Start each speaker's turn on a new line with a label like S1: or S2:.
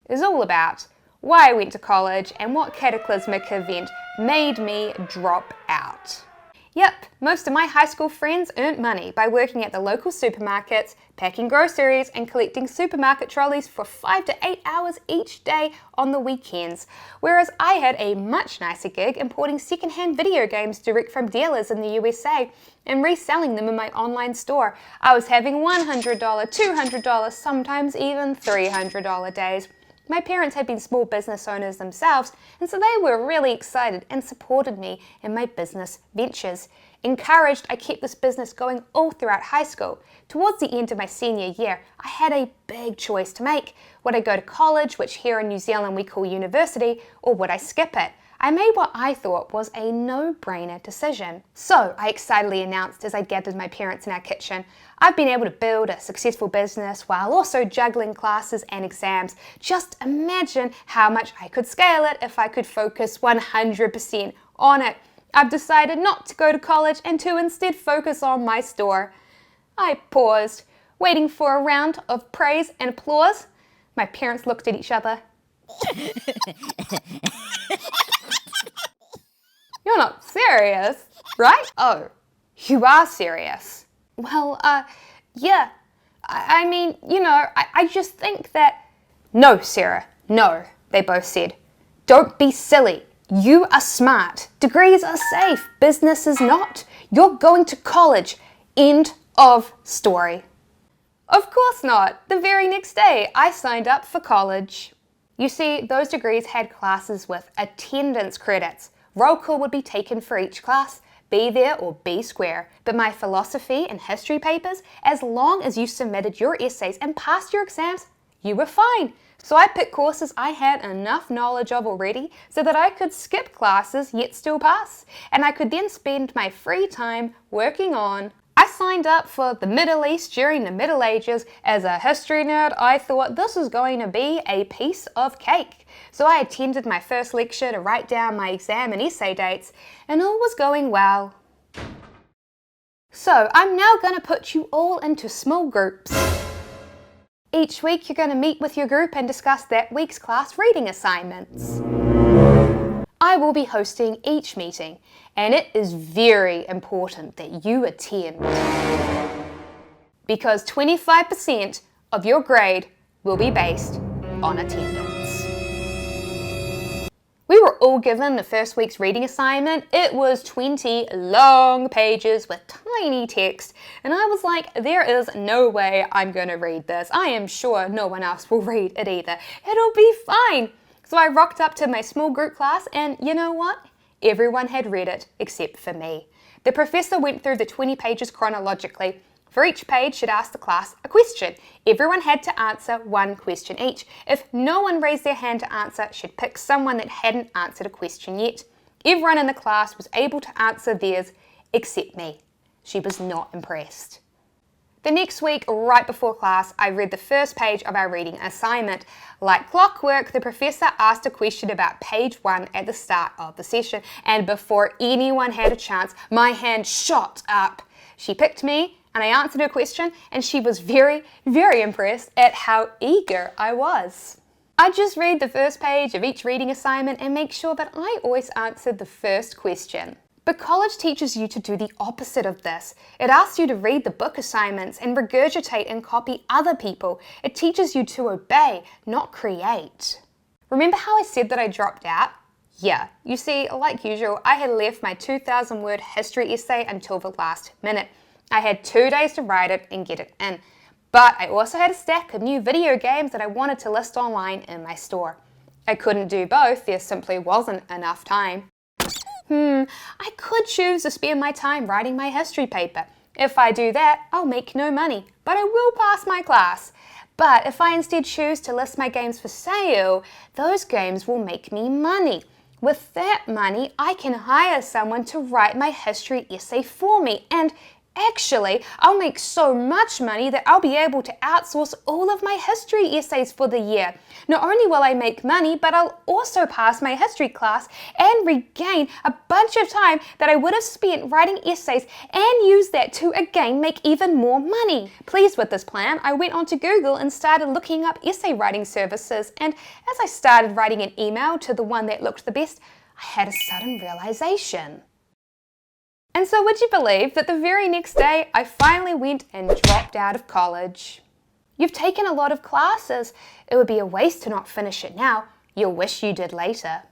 S1: is all about why I went to college and what cataclysmic event made me drop out. Yep, most of my high school friends earned money by working at the local supermarkets, packing groceries and collecting supermarket trolleys for 5 to 8 hours each day on the weekends, whereas I had a much nicer gig importing second-hand video games direct from dealers in the USA and reselling them in my online store. I was having $100, $200, sometimes even $300 days. My parents had been small business owners themselves, and so they were really excited and supported me in my business ventures. Encouraged, I kept this business going all throughout high school. Towards the end of my senior year, I had a big choice to make. Would I go to college, which here in New Zealand we call university, or would I skip it? I made what I thought was a no-brainer decision. So I excitedly announced as I gathered my parents in our kitchen, I've been able to build a successful business while also juggling classes and exams. Just imagine how much I could scale it if I could focus 100% on it. I've decided not to go to college and to instead focus on my store. I paused, waiting for a round of praise and applause. My parents looked at each other. You're not serious, right? Oh, you are serious. Well, yeah. I mean, you know, I just think that... No, Sarah, no, they both said. Don't be silly. You are smart. Degrees are safe. Business is not. You're going to college. End of story. Of course not. The very next day, I signed up for college. You see, those degrees had classes with attendance credits. Roll call would be taken for each class, be there or be square. But my philosophy and history papers, as long as you submitted your essays and passed your exams, you were fine. So I picked courses I had enough knowledge of already so that I could skip classes yet still pass. And I could then spend my free time working on... I signed up for the Middle East during the Middle Ages. As a history nerd, I thought this was going to be a piece of cake. So I attended my first lecture to write down my exam and essay dates, and all was going well. So I'm now going to put you all into small groups. Each week you're going to meet with your group and discuss that week's class reading assignments. I will be hosting each meeting, and it is very important that you attend, because 25% of your grade will be based on attendance. We were all given the first week's reading assignment. It was 20 long pages with tiny text, and I was like, there is no way I'm going to read this. I am sure no one else will read it either. It'll be fine. So I rocked up to my small group class, and you know what? Everyone had read it except for me. The professor went through the 20 pages chronologically. For each page, she'd ask the class a question. Everyone had to answer one question each. If no one raised their hand to answer, she'd pick someone that hadn't answered a question yet. Everyone in the class was able to answer theirs except me. She was not impressed. The next week, right before class, I read the first page of our reading assignment. Like clockwork, the professor asked a question about page 1 at the start of the session, and before anyone had a chance, my hand shot up. She picked me, and I answered her question, and she was very, very impressed at how eager I was. I just read the first page of each reading assignment and make sure that I always answered the first question. But college teaches you to do the opposite of this. It asks you to read the book assignments and regurgitate and copy other people. It teaches you to obey, not create. Remember how I said that I dropped out? Yeah, you see, like usual, I had left my 2,000-word history essay until the last minute. I had 2 days to write it and get it in. But I also had a stack of new video games that I wanted to list online in my store. I couldn't do both, there simply wasn't enough time. I could choose to spend my time writing my history paper. If I do that, I'll make no money, but I will pass my class. But if I instead choose to list my games for sale, those games will make me money. With that money, I can hire someone to write my history essay for me, and Actually, I'll make so much money that I'll be able to outsource all of my history essays for the year. Not only will I make money, but I'll also pass my history class and regain a bunch of time that I would have spent writing essays and use that to again make even more money. Pleased with this plan, I went onto Google and started looking up essay writing services, and as I started writing an email to the one that looked the best, I had a sudden realization. And so would you believe that the very next day I finally went and dropped out of college? You've taken a lot of classes. It would be a waste to not finish it now. You'll wish you did later.